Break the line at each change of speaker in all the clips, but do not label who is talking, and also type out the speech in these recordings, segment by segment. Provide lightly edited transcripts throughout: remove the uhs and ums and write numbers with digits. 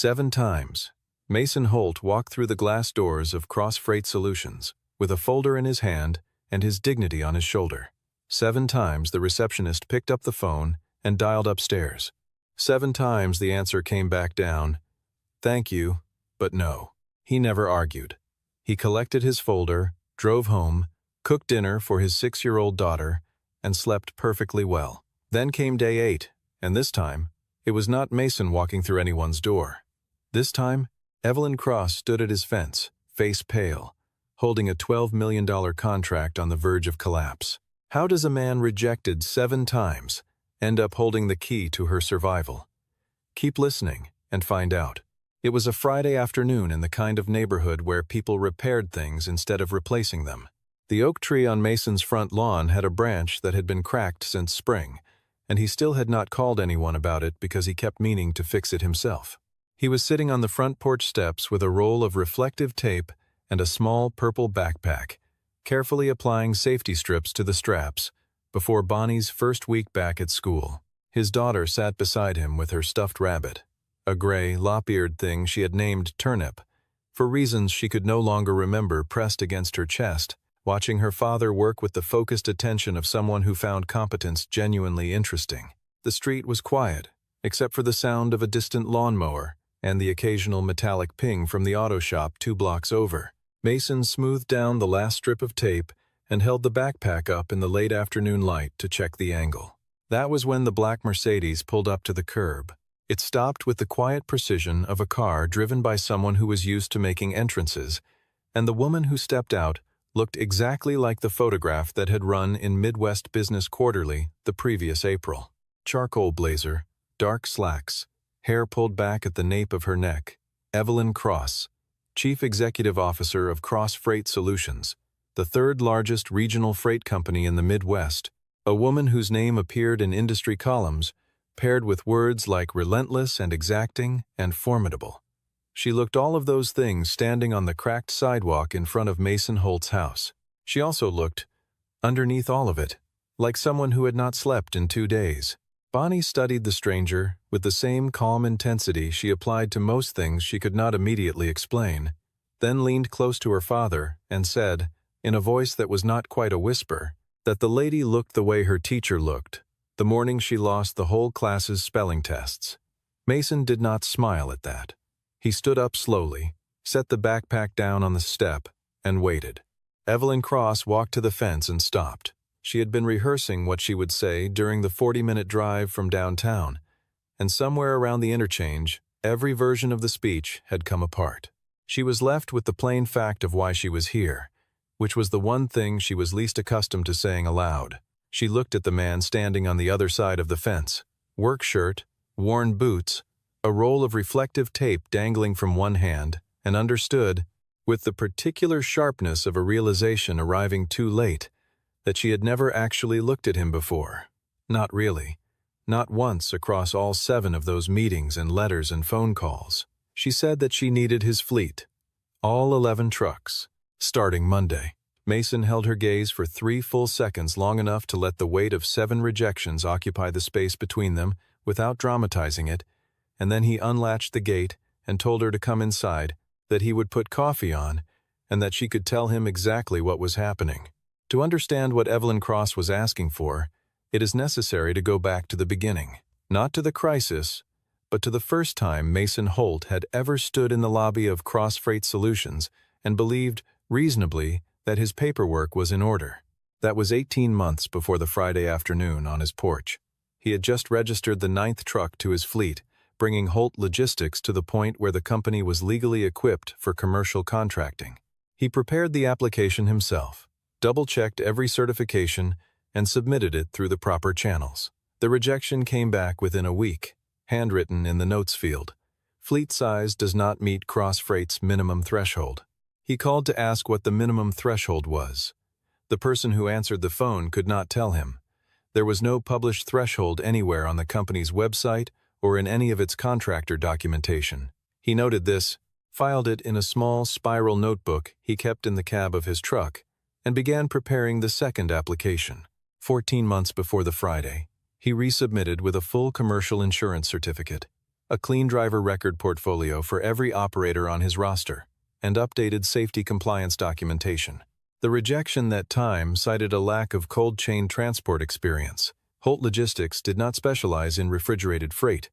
7 times. Mason Holt walked through the glass doors of Cross Freight Solutions, with a folder in his hand and his dignity on his shoulder. 7 times the receptionist picked up the phone and dialed upstairs. 7 times the answer came back down, "Thank you, but no." He never argued. He collected his folder, drove home, cooked dinner for his 6-year-old daughter, and slept perfectly well. Then came day 8, and this time, it was not Mason walking through anyone's door. This time, Evelyn Cross stood at his fence, face pale, holding a $12 million contract on the verge of collapse. How does a man rejected 7 times end up holding the key to her survival? Keep listening and find out. It was a Friday afternoon in the kind of neighborhood where people repaired things instead of replacing them. The oak tree on Mason's front lawn had a branch that had been cracked since spring, and he still had not called anyone about it because he kept meaning to fix it himself. He was sitting on the front porch steps with a roll of reflective tape and a small purple backpack, carefully applying safety strips to the straps before Bonnie's first week back at school. His daughter sat beside him with her stuffed rabbit, a gray, lop-eared thing she had named Turnip, for reasons she could no longer remember, pressed against her chest, watching her father work with the focused attention of someone who found competence genuinely interesting. The street was quiet, except for the sound of a distant lawnmower and the occasional metallic ping from the auto shop 2 blocks over. Mason smoothed down the last strip of tape and held the backpack up in the late afternoon light to check the angle. That was when the black Mercedes pulled up to the curb. It stopped with the quiet precision of a car driven by someone who was used to making entrances, and the woman who stepped out looked exactly like the photograph that had run in Midwest Business Quarterly the previous April. Charcoal blazer, dark slacks, hair pulled back at the nape of her neck. Evelyn Cross, Chief Executive Officer of Cross Freight Solutions, the 3rd largest regional freight company in the Midwest, a woman whose name appeared in industry columns, paired with words like relentless and exacting and formidable. She looked all of those things standing on the cracked sidewalk in front of Mason Holt's house. She also looked, underneath all of it, like someone who had not slept in 2 days. Bonnie studied the stranger with the same calm intensity she applied to most things she could not immediately explain, then leaned close to her father and said, in a voice that was not quite a whisper, that the lady looked the way her teacher looked, the morning she lost the whole class's spelling tests. Mason did not smile at that. He stood up slowly, set the backpack down on the step, and waited. Evelyn Cross walked to the fence and stopped. She had been rehearsing what she would say during the 40-minute drive from downtown, and somewhere around the interchange, every version of the speech had come apart. She was left with the plain fact of why she was here, which was the one thing she was least accustomed to saying aloud. She looked at the man standing on the other side of the fence, work shirt, worn boots, a roll of reflective tape dangling from one hand, and understood, with the particular sharpness of a realization arriving too late, that she had never actually looked at him before. Not really. Not once across all 7 of those meetings and letters and phone calls. She said that she needed his fleet. All 11 trucks. Starting Monday. Mason held her gaze for 3 full seconds, long enough to let the weight of 7 rejections occupy the space between them without dramatizing it, and then he unlatched the gate and told her to come inside, that he would put coffee on, and that she could tell him exactly what was happening. To understand what Evelyn Cross was asking for, it is necessary to go back to the beginning, not to the crisis, but to the first time Mason Holt had ever stood in the lobby of Cross Freight Solutions and believed, reasonably, that his paperwork was in order. That was 18 months before the Friday afternoon on his porch. He had just registered the 9th truck to his fleet, bringing Holt Logistics to the point where the company was legally equipped for commercial contracting. He prepared the application himself, double-checked every certification, and submitted it through the proper channels. The rejection came back within a week, handwritten in the notes field. Fleet size does not meet Cross Freight's minimum threshold. He called to ask what the minimum threshold was. The person who answered the phone could not tell him. There was no published threshold anywhere on the company's website or in any of its contractor documentation. He noted this, filed it in a small spiral notebook he kept in the cab of his truck, and began preparing the second application. 14 months before the Friday, he resubmitted with a full commercial insurance certificate. a clean driver record portfolio for every operator on his roster, and updated safety compliance documentation. The rejection that time cited a lack of cold chain transport experience. Holt Logistics did not specialize in refrigerated freight,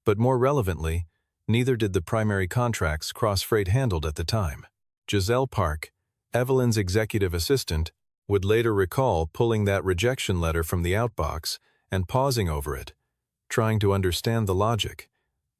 but more relevantly, neither did the primary contracts Cross-Freight handled at the time. Giselle Park, Evelyn's executive assistant, would later recall pulling that rejection letter from the outbox and pausing over it, trying to understand the logic,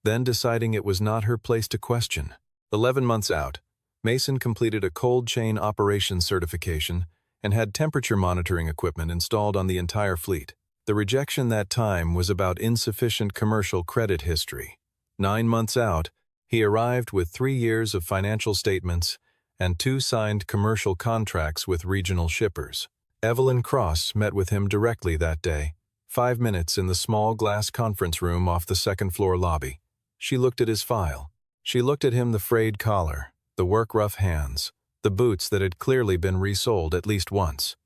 then deciding it was not her place to question. 11 months out, Mason completed a cold chain operations certification and had temperature monitoring equipment installed on the entire fleet. The rejection that time was about insufficient commercial credit history. 9 months out, he arrived with 3 years of financial statements and 2 signed commercial contracts with regional shippers. Evelyn Cross met with him directly that day, 5 minutes in the small glass conference room off the second-floor lobby. She looked at his file. She looked at him, the frayed collar, the work-rough hands, the boots that had clearly been resoled at least once.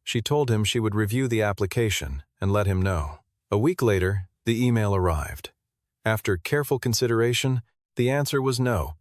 She told him she would review the application and let him know. A week later, the email arrived. After careful consideration, the answer was no,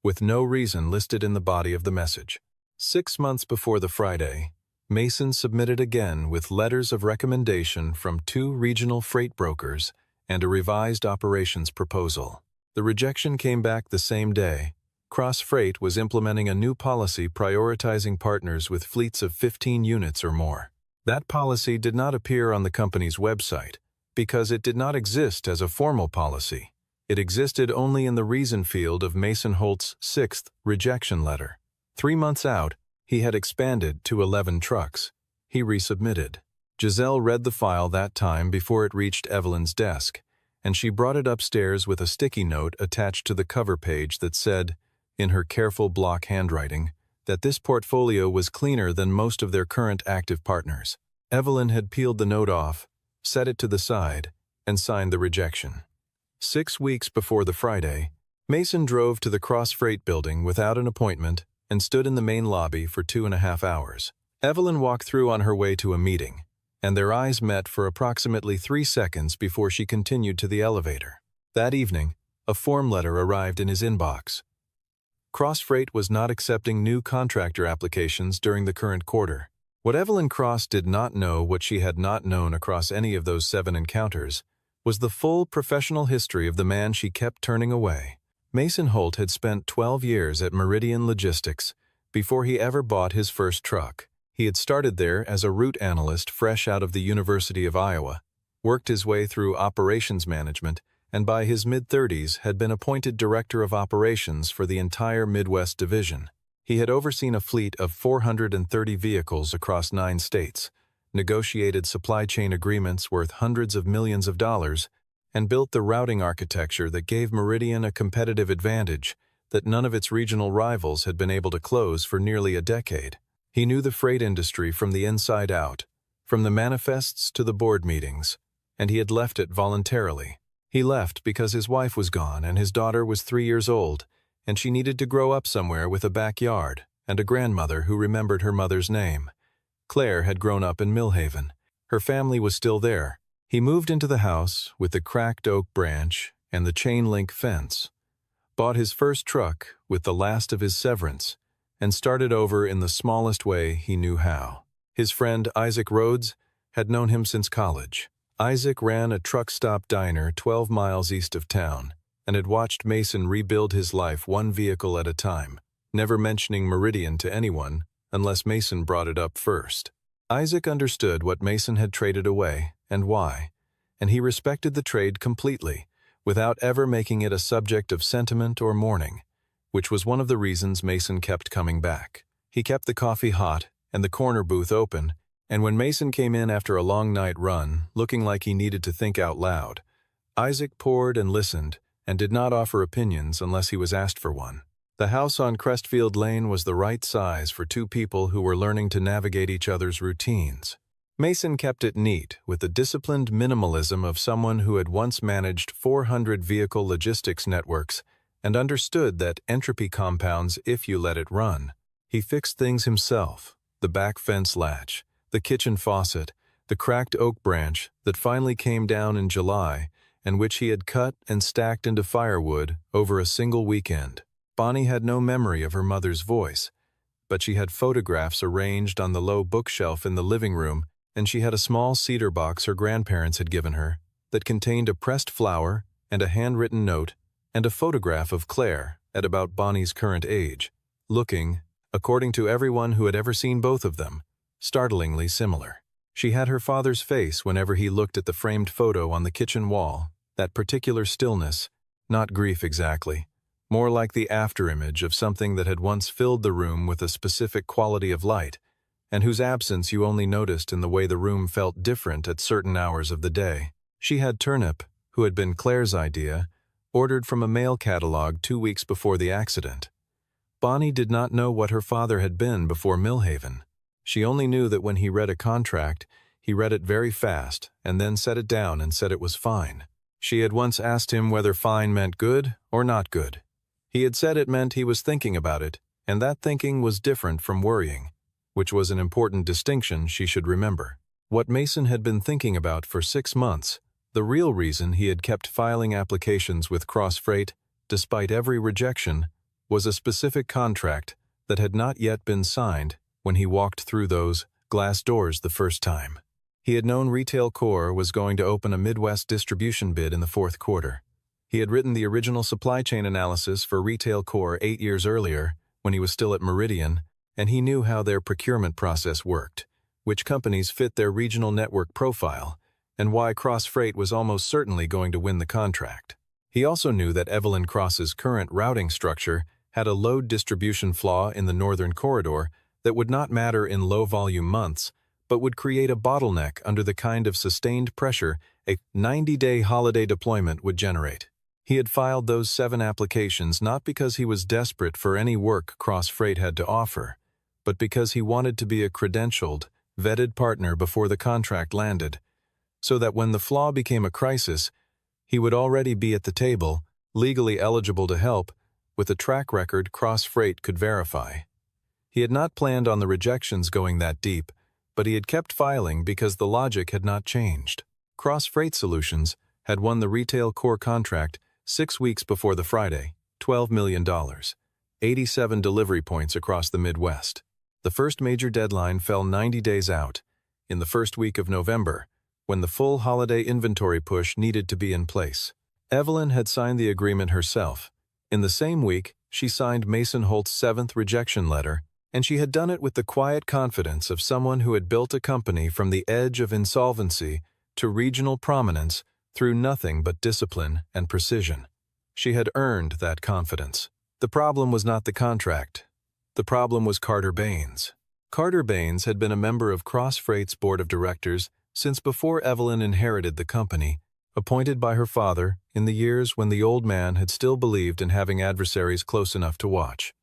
with no reason listed in the body of the message. 6 months before the Friday, Mason submitted again with letters of recommendation from 2 regional freight brokers and a revised operations proposal. The rejection came back the same day. Cross-Freight was implementing a new policy prioritizing partners with fleets of 15 units or more. That policy did not appear on the company's website because it did not exist as a formal policy. It existed only in the reason field of Mason Holt's 6th rejection letter. 3 months out, he had expanded to 11 trucks. He resubmitted. Giselle read the file that time before it reached Evelyn's desk, and she brought it upstairs with a sticky note attached to the cover page that said, in her careful block handwriting, that this portfolio was cleaner than most of their current active partners. Evelyn had peeled the note off, set it to the side, and signed the rejection. 6 weeks before the Friday, Mason drove to the Cross-Freight building without an appointment and stood in the main lobby for 2.5 hours. Evelyn walked through on her way to a meeting, and their eyes met for approximately 3 seconds before she continued to the elevator. That evening, a form letter arrived in his inbox. Cross-Freight was not accepting new contractor applications during the current quarter. What Evelyn Cross did not know, what she had not known across any of those 7 encounters, was the full professional history of the man she kept turning away. Mason Holt had spent 12 years at Meridian Logistics before he ever bought his first truck. He had started there as a route analyst fresh out of the University of Iowa, worked his way through operations management, and by his mid-30s had been appointed Director of Operations for the entire Midwest Division. He had overseen a fleet of 430 vehicles across 9 states, negotiated supply chain agreements worth hundreds of millions of dollars, and built the routing architecture that gave Meridian a competitive advantage that none of its regional rivals had been able to close for nearly a decade. He knew the freight industry from the inside out, from the manifests to the board meetings, and he had left it voluntarily. He left because his wife was gone and his daughter was 3 years old, and she needed to grow up somewhere with a backyard and a grandmother who remembered her mother's name. Claire had grown up in Millhaven. Her family was still there. He moved into the house with the cracked oak branch and the chain-link fence, bought his first truck with the last of his severance, and started over in the smallest way he knew how. His friend Isaac Rhodes had known him since college. Isaac ran a truck stop diner 12 miles east of town and had watched Mason rebuild his life 1 vehicle at a time, never mentioning Meridian to anyone unless Mason brought it up first. Isaac understood what Mason had traded away and why, and he respected the trade completely, without ever making it a subject of sentiment or mourning, which was one of the reasons Mason kept coming back. He kept the coffee hot and the corner booth open, and when Mason came in after a long night run, looking like he needed to think out loud, Isaac poured and listened and did not offer opinions unless he was asked for one. The house on Crestfield Lane was the right size for 2 people who were learning to navigate each other's routines. Mason kept it neat with the disciplined minimalism of someone who had once managed 400 vehicle logistics networks and understood that entropy compounds if you let it run. He fixed things himself, the back fence latch, the kitchen faucet, the cracked oak branch that finally came down in July, and which he had cut and stacked into firewood over a single weekend. Bonnie had no memory of her mother's voice, but she had photographs arranged on the low bookshelf in the living room, and she had a small cedar box her grandparents had given her that contained a pressed flower and a handwritten note and a photograph of Claire at about Bonnie's current age, looking, according to everyone who had ever seen both of them, startlingly similar. She had her father's face whenever he looked at the framed photo on the kitchen wall, that particular stillness, not grief exactly, more like the afterimage of something that had once filled the room with a specific quality of light, and whose absence you only noticed in the way the room felt different at certain hours of the day. She had turnip, who had been Claire's idea, ordered from a mail catalog 2 weeks before the accident. Bonnie did not know what her father had been before Millhaven. She only knew that when he read a contract, he read it very fast and then set it down and said it was fine. She had once asked him whether fine meant good or not good. He had said it meant he was thinking about it, and that thinking was different from worrying, which was an important distinction she should remember. What Mason had been thinking about for 6 months, the real reason he had kept filing applications with Cross Freight, despite every rejection, was a specific contract that had not yet been signed when he walked through those glass doors the first time. He had known Retail Core was going to open a Midwest distribution bid in the 4th quarter. He had written the original supply chain analysis for Retail Core 8 years earlier, when he was still at Meridian, and he knew how their procurement process worked, which companies fit their regional network profile, and why Cross Freight was almost certainly going to win the contract. He also knew that Evelyn Cross's current routing structure had a load distribution flaw in the northern corridor that would not matter in low-volume months, but would create a bottleneck under the kind of sustained pressure a 90-day holiday deployment would generate. He had filed those 7 applications not because he was desperate for any work Cross Freight had to offer, but because he wanted to be a credentialed, vetted partner before the contract landed, so that when the flaw became a crisis, he would already be at the table, legally eligible to help, with a track record Cross Freight could verify. He had not planned on the rejections going that deep, but he had kept filing because the logic had not changed. Cross Freight Solutions had won the Retail Core contract 6 weeks before the Friday, $12 million, 87 delivery points across the Midwest. The first major deadline fell 90 days out, in the first week of November, when the full holiday inventory push needed to be in place. Evelyn had signed the agreement herself. In the same week, she signed Mason Holt's 7th rejection letter, and she had done it with the quiet confidence of someone who had built a company from the edge of insolvency to regional prominence through nothing but discipline and precision. She had earned that confidence. The problem was not the contract. The problem was Carter Baines. Carter Baines had been a member of Cross Freight's board of directors since before Evelyn inherited the company, appointed by her father in the years when the old man had still believed in having adversaries close enough to watch.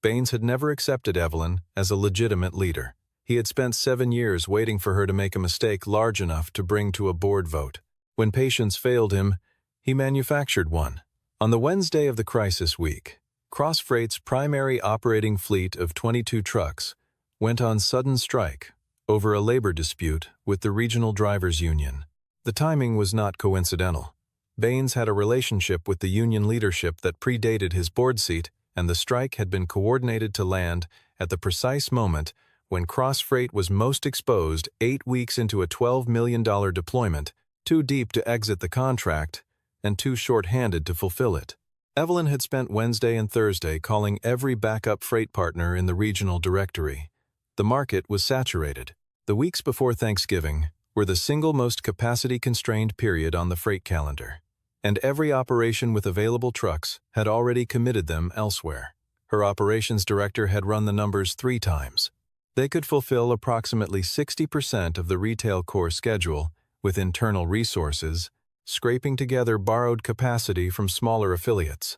Baines had never accepted Evelyn as a legitimate leader. He had spent 7 years waiting for her to make a mistake large enough to bring to a board vote. When patience failed him, he manufactured one. On the Wednesday of the crisis week, Cross Freight's primary operating fleet of 22 trucks went on sudden strike over a labor dispute with the Regional Drivers Union. The timing was not coincidental. Baines had a relationship with the union leadership that predated his board seat, and the strike had been coordinated to land at the precise moment when Cross Freight was most exposed 8 weeks into a $12 million deployment, too deep to exit the contract and too short-handed to fulfill it. Evelyn had spent Wednesday and Thursday calling every backup freight partner in the regional directory. The market was saturated. The weeks before Thanksgiving were the single most capacity-constrained period on the freight calendar, and every operation with available trucks had already committed them elsewhere. Her operations director had run the numbers 3 times. They could fulfill approximately 60% of the Retail Core schedule with internal resources, scraping together borrowed capacity from smaller affiliates.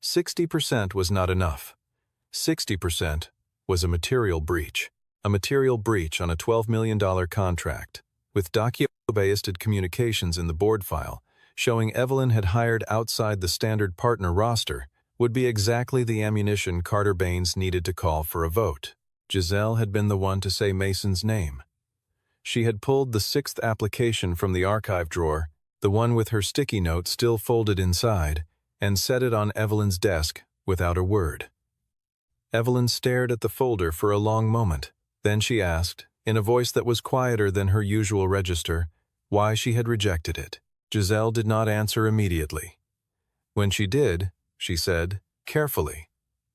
60% was not enough. 60% was a material breach. A material breach on a $12 million contract, with document-based communications in the board file, showing Evelyn had hired outside the standard partner roster, would be exactly the ammunition Carter Baines needed to call for a vote. Giselle had been the one to say Mason's name. She had pulled the 6th application from the archive drawer the one with her sticky note still folded inside, and set it on Evelyn's desk without a word. Evelyn stared at the folder for a long moment. Then she asked, in a voice that was quieter than her usual register, why she had rejected it. Giselle did not answer immediately. When she did, she said, carefully,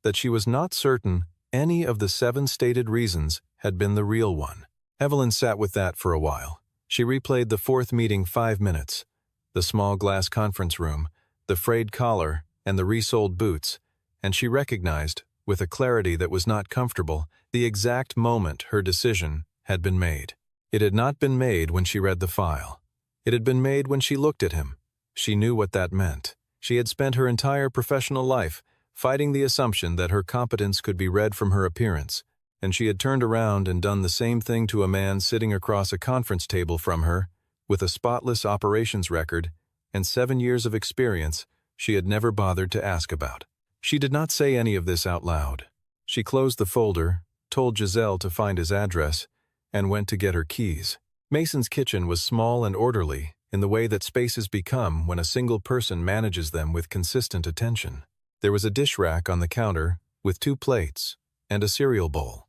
that she was not certain any of the 7 stated reasons had been the real one. Evelyn sat with that for a while. She replayed the 4th meeting 5 minutes, the small glass conference room, the frayed collar, and the resoled boots, and she recognized, with a clarity that was not comfortable, the exact moment her decision had been made. It had not been made when she read the file. It had been made when she looked at him. She knew what that meant. She had spent her entire professional life fighting the assumption that her competence could be read from her appearance, and she had turned around and done the same thing to a man sitting across a conference table from her, with a spotless operations record and 7 years of experience she had never bothered to ask about. She did not say any of this out loud. She closed the folder, told Giselle to find his address, and went to get her keys. Mason's kitchen was small and orderly in the way that spaces become when a single person manages them with consistent attention. There was a dish rack on the counter with 2 plates and a cereal bowl.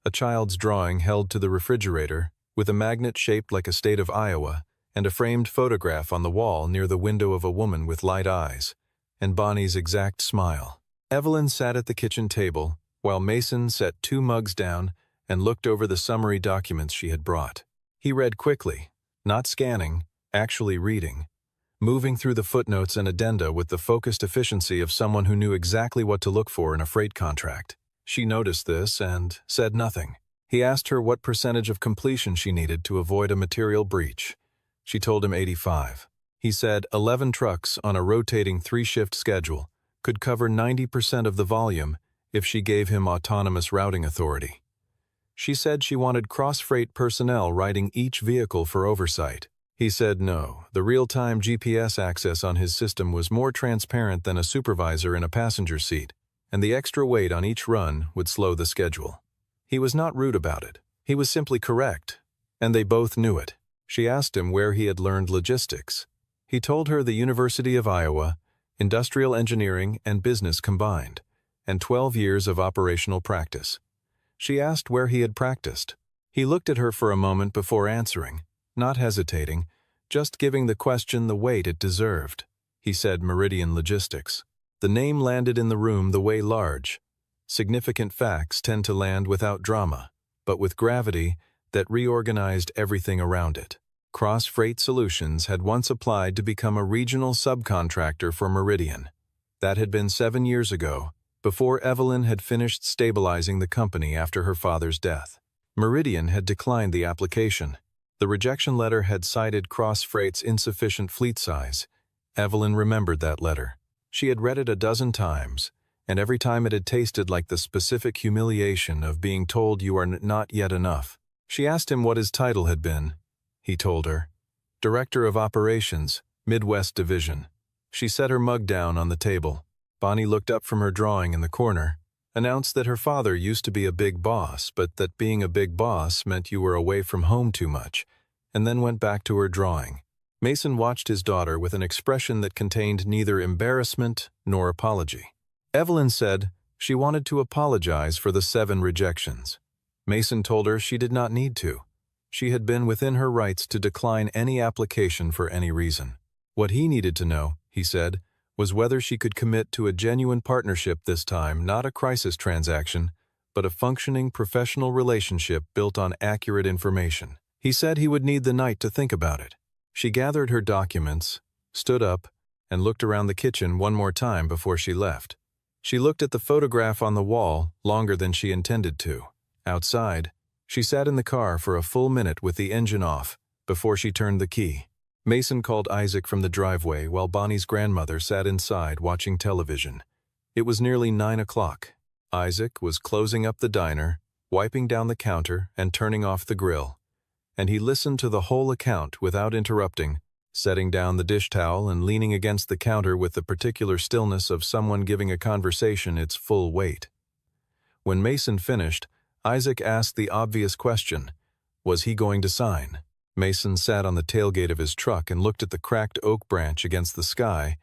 A child's drawing held to the refrigerator with a magnet shaped like a state of Iowa and a framed photograph on the wall near the window of a woman with light eyes and Bonnie's exact smile. Evelyn sat at the kitchen table while Mason set 2 mugs down and looked over the summary documents she had brought. He read quickly, not scanning, actually reading, moving through the footnotes and addenda with the focused efficiency of someone who knew exactly what to look for in a freight contract. She noticed this and said nothing. He asked her what percentage of completion she needed to avoid a material breach. She told him 85. He said 11 trucks on a rotating 3-shift schedule could cover 90% of the volume if she gave him autonomous routing authority. She said she wanted cross-freight personnel riding each vehicle for oversight. He said no, the real-time GPS access on his system was more transparent than a supervisor in a passenger seat, and the extra weight on each run would slow the schedule. He was not rude about it. He was simply correct, and they both knew it. She asked him where he had learned logistics. He told her the University of Iowa, industrial engineering and business combined, and 12 years of operational practice. She asked where he had practiced. He looked at her for a moment before answering, not hesitating, just giving the question the weight it deserved. He said Meridian Logistics. The name landed in the room the way large. Significant facts tend to land without drama, but with gravity that reorganized everything around it. Cross Freight Solutions had once applied to become a regional subcontractor for Meridian. That had been 7 years ago, before Evelyn had finished stabilizing the company after her father's death. Meridian had declined the application. The rejection letter had cited Cross Freight's insufficient fleet size. Evelyn remembered that letter. She had read it a dozen times, and every time it had tasted like the specific humiliation of being told you are not yet enough. She asked him what his title had been. He told her, Director of Operations, Midwest Division. She set her mug down on the table. Bonnie looked up from her drawing in the corner, announced that her father used to be a big boss, but that being a big boss meant you were away from home too much, and then went back to her drawing. Mason watched his daughter with an expression that contained neither embarrassment nor apology. Evelyn said she wanted to apologize for the 7 rejections. Mason told her she did not need to. She had been within her rights to decline any application for any reason. What he needed to know, he said, was whether she could commit to a genuine partnership this time, not a crisis transaction, but a functioning professional relationship built on accurate information. He said he would need the night to think about it. She gathered her documents, stood up, and looked around the kitchen one more time before she left. She looked at the photograph on the wall longer than she intended to. Outside, she sat in the car for a full minute with the engine off before she turned the key. Mason called Isaac from the driveway while Bonnie's grandmother sat inside watching television. It was nearly 9 o'clock. Isaac was closing up the diner, wiping down the counter and turning off the grill. And he listened to the whole account without interrupting, setting down the dish towel and leaning against the counter with the particular stillness of someone giving a conversation its full weight. When Mason finished, Isaac asked the obvious question, was he going to sign? Mason sat on the tailgate of his truck and looked at the cracked oak branch against the sky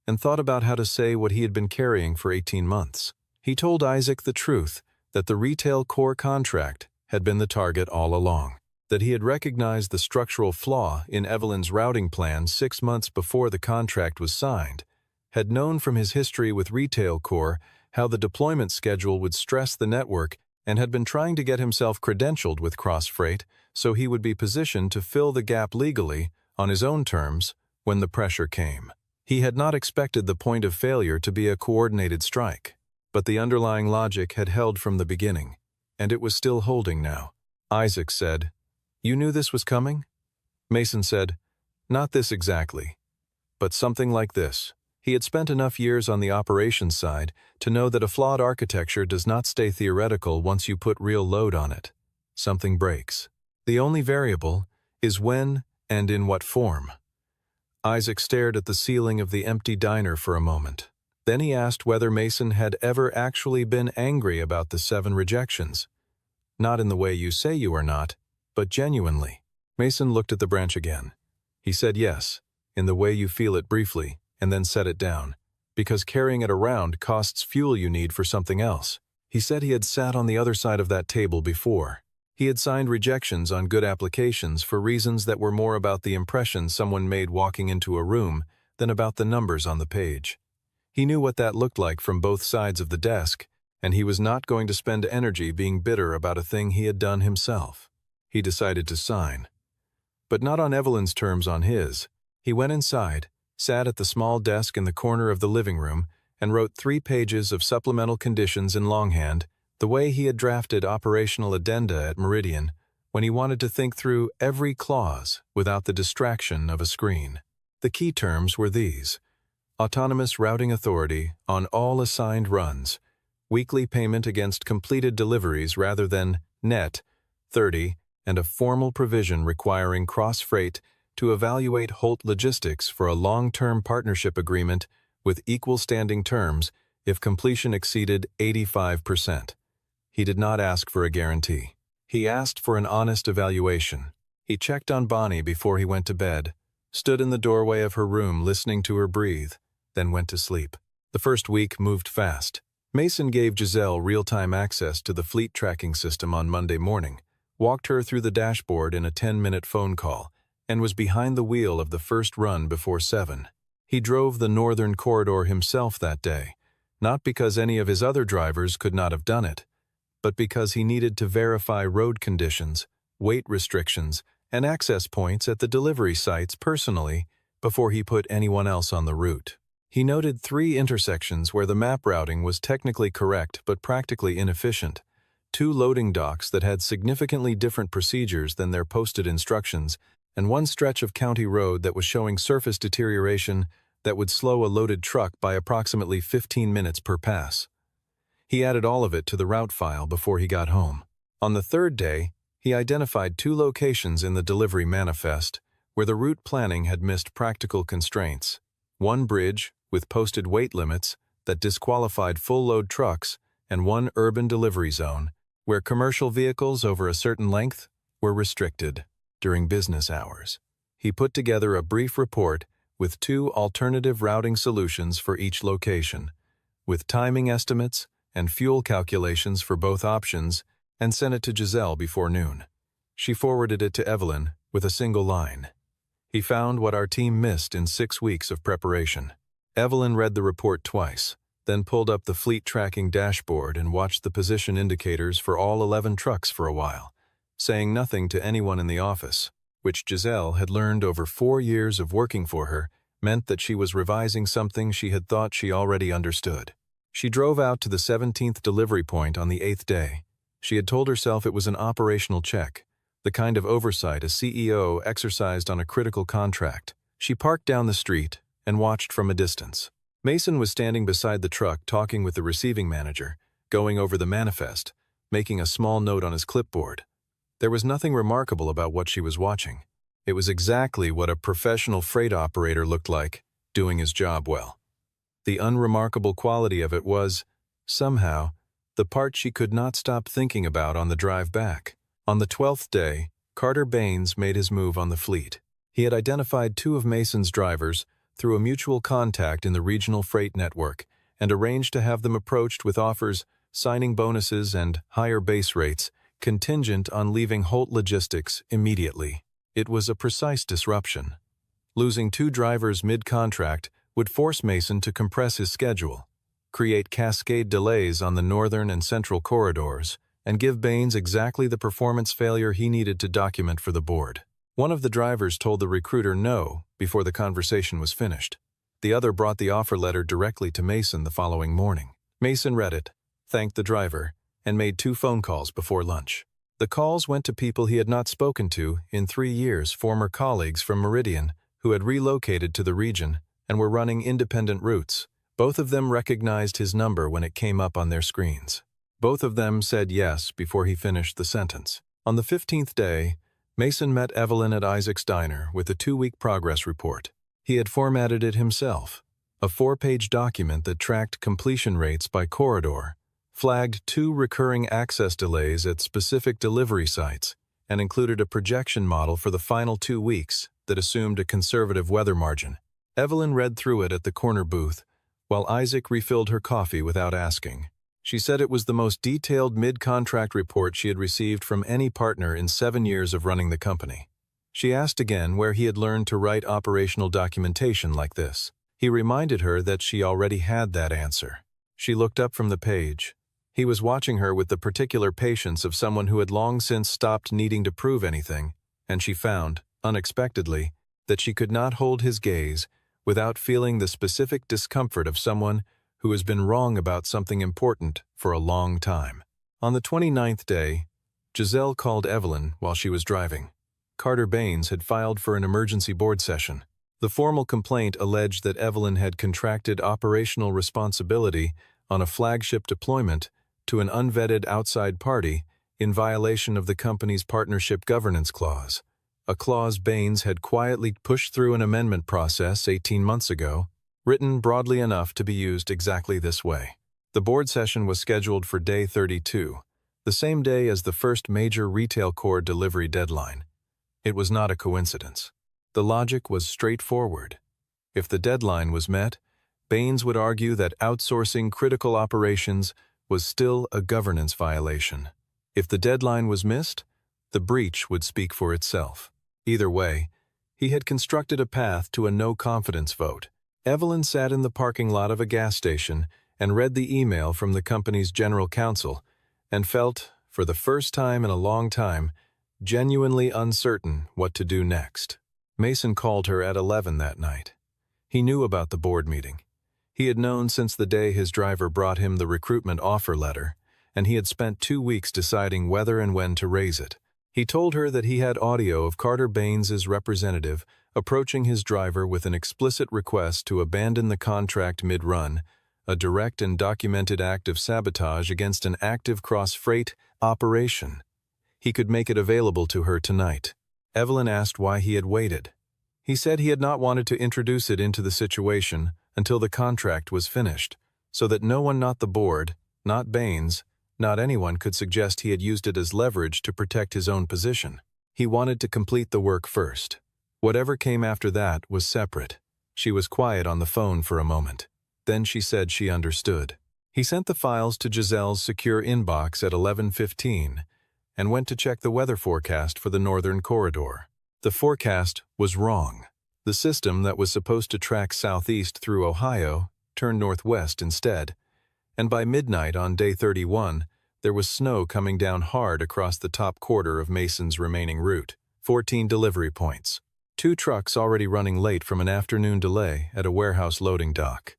and thought about how to say what he had been carrying for 18 months. He told Isaac the truth, that the retail core contract had been the target all along, that he had recognized the structural flaw in Evelyn's routing plan 6 months before the contract was signed, had known from his history with retail core how the deployment schedule would stress the network, and had been trying to get himself credentialed with Crossfreight so he would be positioned to fill the gap legally, on his own terms, when the pressure came. He had not expected the point of failure to be a coordinated strike, but the underlying logic had held from the beginning, and it was still holding now. Isaac said, "You knew this was coming?" Mason said, "Not this exactly, but something like this." He had spent enough years on the operations side to know that a flawed architecture does not stay theoretical once you put real load on it. Something breaks. The only variable is when and in what form. Isaac stared at the ceiling of the empty diner for a moment. Then he asked whether Mason had ever actually been angry about the 7 rejections. Not in the way you say you are not, but genuinely. Mason looked at the branch again. He said yes, in the way you feel it briefly, and then set it down, because carrying it around costs fuel you need for something else. He said he had sat on the other side of that table before. He had signed rejections on good applications for reasons that were more about the impression someone made walking into a room than about the numbers on the page. He knew what that looked like from both sides of the desk, and he was not going to spend energy being bitter about a thing he had done himself. He decided to sign. But not on Evelyn's terms, on his. He went inside, sat at the small desk in the corner of the living room, and wrote 3 pages of supplemental conditions in longhand, the way he had drafted operational addenda at Meridian, when he wanted to think through every clause without the distraction of a screen. The key terms were these: autonomous routing authority on all assigned runs, weekly payment against completed deliveries rather than net 30, and a formal provision requiring Crossfreight to evaluate Holt Logistics for a long-term partnership agreement with equal standing terms if completion exceeded 85%. He did not ask for a guarantee. He asked for an honest evaluation. He checked on Bonnie before he went to bed, stood in the doorway of her room listening to her breathe, then went to sleep. The first week moved fast. Mason gave Giselle real-time access to the fleet tracking system on Monday morning, walked her through the dashboard in a 10-minute phone call, and was behind the wheel of the first run before 7. He drove the northern corridor himself that day, not because any of his other drivers could not have done it, but because he needed to verify road conditions, weight restrictions, and access points at the delivery sites personally before he put anyone else on the route. He noted 3 intersections where the map routing was technically correct but practically inefficient, 2 loading docks that had significantly different procedures than their posted instructions, and 1 stretch of county road that was showing surface deterioration that would slow a loaded truck by approximately 15 minutes per pass. He added all of it to the route file before he got home. On the 3rd day, he identified 2 locations in the delivery manifest where the route planning had missed practical constraints: 1 bridge with posted weight limits that disqualified full-load trucks, and 1 urban delivery zone where commercial vehicles over a certain length were restricted during business hours. He put together a brief report with 2 alternative routing solutions for each location, with timing estimates and fuel calculations for both options, and sent it to Giselle before noon. She forwarded it to Evelyn with a single line: "He found what our team missed in 6 weeks of preparation." Evelyn read the report twice, then pulled up the fleet tracking dashboard and watched the position indicators for all 11 trucks for a while, saying nothing to anyone in the office, which Giselle had learned over 4 years of working for her meant that she was revising something she had thought she already understood. She drove out to the 17th delivery point on the 8th day. She had told herself it was an operational check, the kind of oversight a CEO exercised on a critical contract. She parked down the street and watched from a distance. Mason was standing beside the truck talking with the receiving manager, going over the manifest, making a small note on his clipboard. There was nothing remarkable about what she was watching. It was exactly what a professional freight operator looked like, doing his job well. The unremarkable quality of it was, somehow, the part she could not stop thinking about on the drive back. On the 12th day, Carter Baines made his move on the fleet. He had identified two of Mason's drivers through a mutual contact in the regional freight network and arranged to have them approached with offers, signing bonuses, and higher base rates, contingent on leaving Holt Logistics immediately. It was a precise disruption. Losing two drivers mid-contract would force Mason to compress his schedule, create cascade delays on the northern and central corridors, and give Baines exactly the performance failure he needed to document for the board. One of the drivers told the recruiter no before the conversation was finished. The other brought the offer letter directly to Mason the following morning. Mason read it, thanked the driver, and made 2 phone calls before lunch. The calls went to people he had not spoken to in 3 years, former colleagues from Meridian who had relocated to the region and were running independent routes. Both of them recognized his number when it came up on their screens. Both of them said yes before he finished the sentence. On the 15th day, Mason met Evelyn at Isaac's diner with a 2-week progress report. He had formatted it himself, a 4-page document that tracked completion rates by corridor, flagged 2 recurring access delays at specific delivery sites, and included a projection model for the final 2 weeks that assumed a conservative weather margin. Evelyn read through it at the corner booth, while Isaac refilled her coffee without asking. She said it was the most detailed mid-contract report she had received from any partner in 7 years of running the company. She asked again where he had learned to write operational documentation like this. He reminded her that she already had that answer. She looked up from the page. He was watching her with the particular patience of someone who had long since stopped needing to prove anything, and she found, unexpectedly, that she could not hold his gaze without feeling the specific discomfort of someone who has been wrong about something important for a long time. On the 29th day, Giselle called Evelyn while she was driving. Carter Baines had filed for an emergency board session. The formal complaint alleged that Evelyn had contracted operational responsibility on a flagship deployment to an unvetted outside party in violation of the company's partnership governance clause, a clause Baines had quietly pushed through an amendment process 18 months ago, written broadly enough to be used exactly this way. The board session was scheduled for day 32, the same day as the first major retail core delivery deadline. It was not a coincidence. The logic was straightforward. If the deadline was met, Baines would argue that outsourcing critical operations was still a governance violation. If the deadline was missed, the breach would speak for itself. Either way, he had constructed a path to a no-confidence vote. Evelyn sat in the parking lot of a gas station and read the email from the company's general counsel and felt, for the first time in a long time, genuinely uncertain what to do next. Mason called her at 11 that night. He knew about the board meeting. He had known since the day his driver brought him the recruitment offer letter, and he had spent 2 weeks deciding whether and when to raise it. He told her that he had audio of Carter Baines's representative approaching his driver with an explicit request to abandon the contract mid-run, a direct and documented act of sabotage against an active cross-freight operation. He could make it available to her tonight. Evelyn asked why he had waited. He said he had not wanted to introduce it into the situation until the contract was finished, so that no one, not the board, not Baines, not anyone could suggest he had used it as leverage to protect his own position. He wanted to complete the work first. Whatever came after that was separate. She was quiet on the phone for a moment. Then she said she understood. He sent the files to Giselle's secure inbox at 11:15 and went to check the weather forecast for the northern corridor. The forecast was wrong. The system that was supposed to track southeast through Ohio turned northwest instead, and by midnight on day 31, there was snow coming down hard across the top quarter of Mason's remaining route. 14 delivery points. 2 trucks already running late from an afternoon delay at a warehouse loading dock.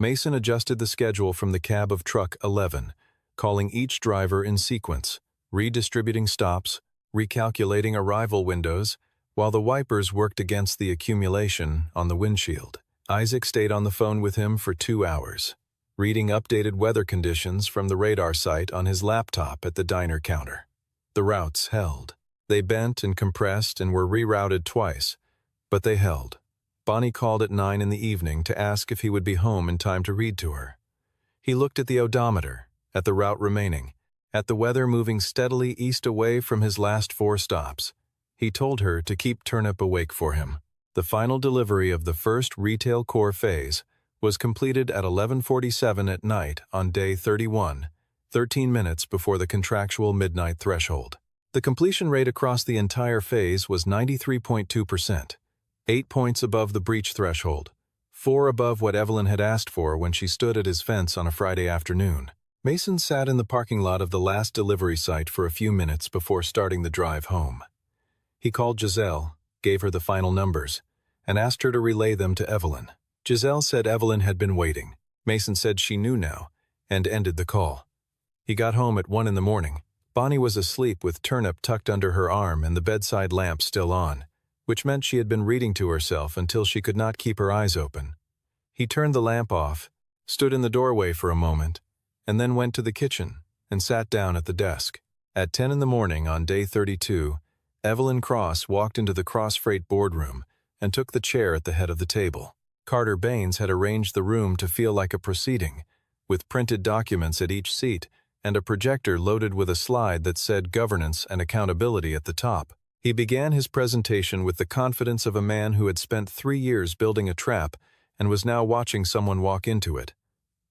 Mason adjusted the schedule from the cab of truck 11, calling each driver in sequence, redistributing stops, recalculating arrival windows, while the wipers worked against the accumulation on the windshield. Isaac stayed on the phone with him for 2 hours, reading updated weather conditions from the radar site on his laptop at the diner counter. The routes held. They bent and compressed and were rerouted twice, but they held. Bonnie called at 9 in the evening to ask if he would be home in time to read to her. He looked at the odometer, at the route remaining, at the weather moving steadily east away from his last 4 stops. He told her to keep Turnip awake for him. The final delivery of the first retail core phase was completed at 11:47 at night on day 31, 13 minutes before the contractual midnight threshold. The completion rate across the entire phase was 93.2%, 8 points above the breach threshold, 4 above what Evelyn had asked for when she stood at his fence on a Friday afternoon. Mason sat in the parking lot of the last delivery site for a few minutes before starting the drive home. He called Giselle, gave her the final numbers, and asked her to relay them to Evelyn. Giselle said Evelyn had been waiting. Mason said she knew now, and ended the call. He got home at 1 in the morning. Bonnie was asleep with Turnip tucked under her arm and the bedside lamp still on, which meant she had been reading to herself until she could not keep her eyes open. He turned the lamp off, stood in the doorway for a moment, and then went to the kitchen and sat down at the desk. At 10 in the morning on day 32, Evelyn Cross walked into the Cross Freight boardroom and took the chair at the head of the table. Carter Baines had arranged the room to feel like a proceeding, with printed documents at each seat and a projector loaded with a slide that said governance and accountability at the top. He began his presentation with the confidence of a man who had spent 3 years building a trap and was now watching someone walk into it.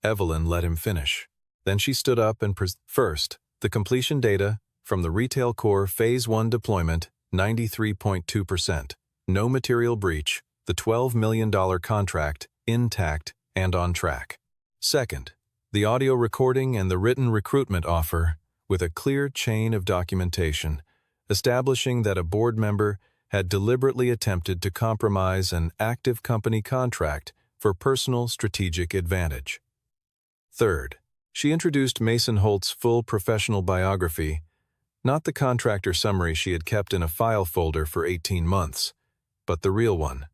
Evelyn let him finish. Then she stood up and first, the completion data from the Retail Core Phase 1 deployment, 93.2%. No material breach, the $12 million contract, intact and on track. Second, the audio recording and the written recruitment offer with a clear chain of documentation, establishing that a board member had deliberately attempted to compromise an active company contract for personal strategic advantage. Third, she introduced Mason Holt's full professional biography, not the contractor summary she had kept in a file folder for 18 months, but the real one,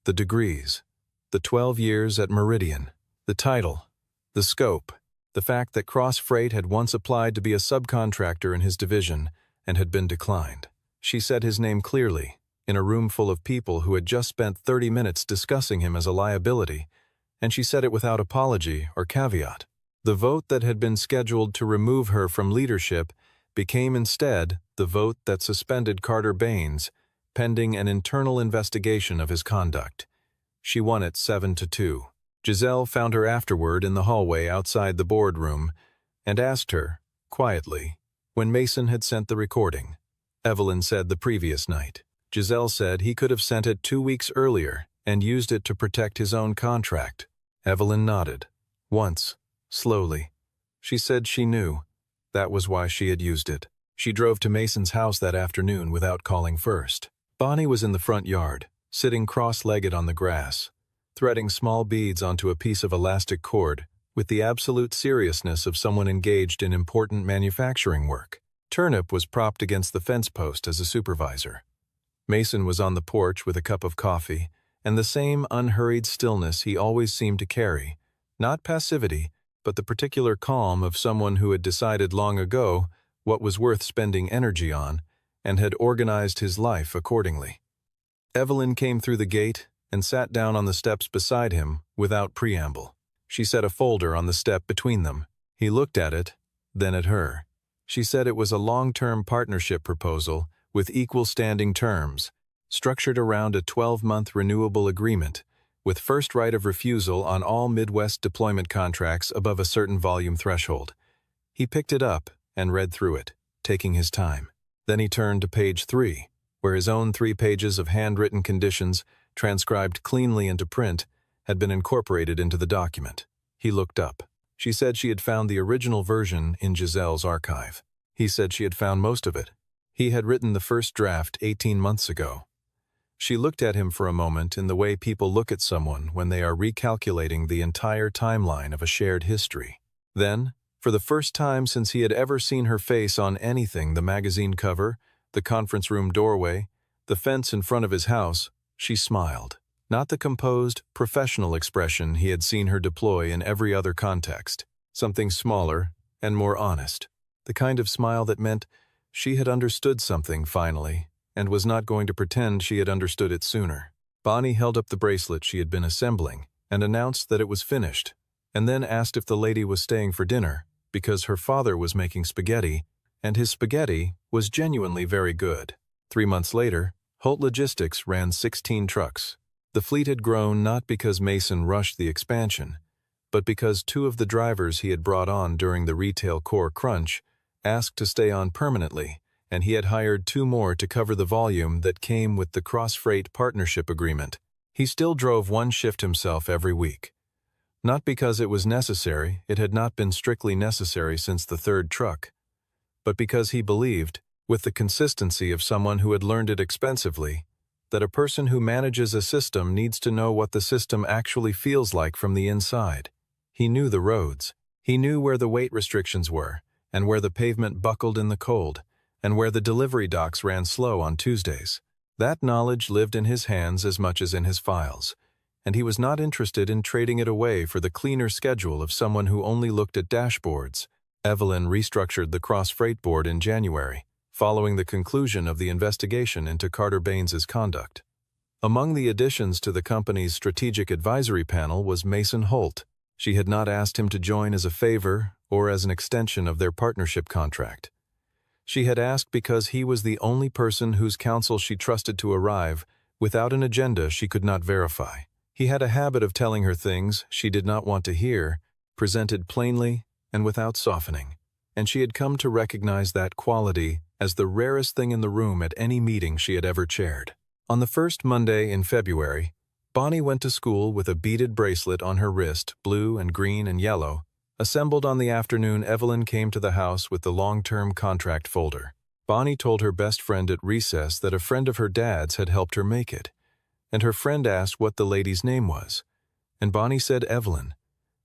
the degrees, the 12 years at Meridian, the title, the scope, the fact that Cross Freight had once applied to be a subcontractor in his division and had been declined. She said his name clearly, in a room full of people who had just spent 30 minutes discussing him as a liability, and she said it without apology or caveat. The vote that had been scheduled to remove her from leadership became instead the vote that suspended Carter Baines, pending an internal investigation of his conduct. She won it 7-2. Giselle found her afterward in the hallway outside the boardroom and asked her, quietly, when Mason had sent the recording. Evelyn said the previous night. Giselle said he could have sent it 2 weeks earlier and used it to protect his own contract. Evelyn nodded. Once, slowly. She said she knew. That was why she had used it. She drove to Mason's house that afternoon without calling first. Bonnie was in the front yard, sitting cross-legged on the grass, threading small beads onto a piece of elastic cord with the absolute seriousness of someone engaged in important manufacturing work. Turnip was propped against the fence post as a supervisor. Mason was on the porch with a cup of coffee and the same unhurried stillness he always seemed to carry, not passivity, but the particular calm of someone who had decided long ago what was worth spending energy on and had organized his life accordingly. Evelyn came through the gate and sat down on the steps beside him without preamble. She set a folder on the step between them. He looked at it, then at her. She said it was a long-term partnership proposal with equal standing terms, structured around a 12-month renewable agreement, with first right of refusal on all Midwest deployment contracts above a certain volume threshold. He picked it up and read through it, taking his time. Then he turned to page 3, where his own 3 pages of handwritten conditions, transcribed cleanly into print, had been incorporated into the document. He looked up. She said she had found the original version in Giselle's archive. He said she had found most of it. He had written the first draft 18 months ago. She looked at him for a moment in the way people look at someone when they are recalculating the entire timeline of a shared history. Then, for the first time since he had ever seen her face on anything, the magazine cover, the conference room doorway, the fence in front of his house, she smiled. Not the composed, professional expression he had seen her deploy in every other context. Something smaller and more honest. The kind of smile that meant she had understood something finally and was not going to pretend she had understood it sooner. Bonnie held up the bracelet she had been assembling and announced that it was finished, and then asked if the lady was staying for dinner because her father was making spaghetti, and his spaghetti was genuinely very good. 3 months later, Holt Logistics ran 16 trucks. The fleet had grown not because Mason rushed the expansion, but because 2 of the drivers he had brought on during the retail core crunch asked to stay on permanently, and he had hired 2 more to cover the volume that came with the cross-freight partnership agreement. He still drove 1 shift himself every week. Not because it was necessary, it had not been strictly necessary since the 3rd truck, but because he believed, with the consistency of someone who had learned it expensively, that a person who manages a system needs to know what the system actually feels like from the inside. He knew the roads. He knew where the weight restrictions were, and where the pavement buckled in the cold, and where the delivery docks ran slow on Tuesdays. That knowledge lived in his hands as much as in his files, and he was not interested in trading it away for the cleaner schedule of someone who only looked at dashboards. Evelyn restructured the cross-freight board in January, following the conclusion of the investigation into Carter Baines's conduct. Among the additions to the company's strategic advisory panel was Mason Holt. She had not asked him to join as a favor or as an extension of their partnership contract. She had asked because he was the only person whose counsel she trusted to arrive without an agenda she could not verify. He had a habit of telling her things she did not want to hear, presented plainly and without softening, and she had come to recognize that quality as the rarest thing in the room at any meeting she had ever chaired. On the first Monday in February, Bonnie went to school with a beaded bracelet on her wrist, blue and green and yellow. Assembled on the afternoon, Evelyn came to the house with the long-term contract folder. Bonnie told her best friend at recess that a friend of her dad's had helped her make it, and her friend asked what the lady's name was, and Bonnie said Evelyn,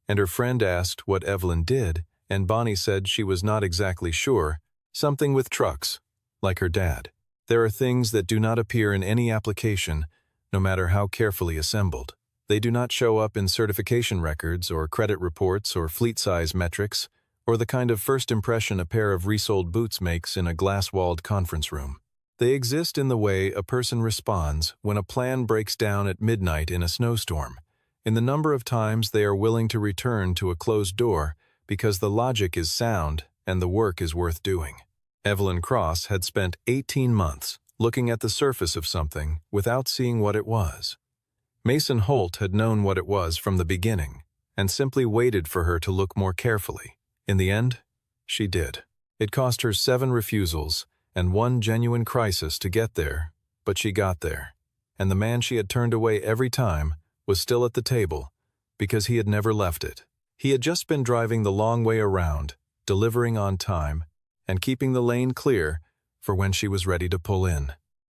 and her friend asked what Evelyn did, and Bonnie said she was not exactly sure, something with trucks, like her dad. There are things that do not appear in any application, no matter how carefully assembled. They do not show up in certification records or credit reports or fleet size metrics, or the kind of first impression a pair of resold boots makes in a glass-walled conference room. They exist in the way a person responds when a plan breaks down at midnight in a snowstorm, in the number of times they are willing to return to a closed door because the logic is sound and the work is worth doing. Evelyn Cross had spent 18 months looking at the surface of something without seeing what it was. Mason Holt had known what it was from the beginning and simply waited for her to look more carefully. In the end, she did. It cost her 7 refusals and 1 genuine crisis to get there, but she got there, and the man she had turned away every time was still at the table because he had never left it. He had just been driving the long way around, delivering on time, and keeping the lane clear for when she was ready to pull in.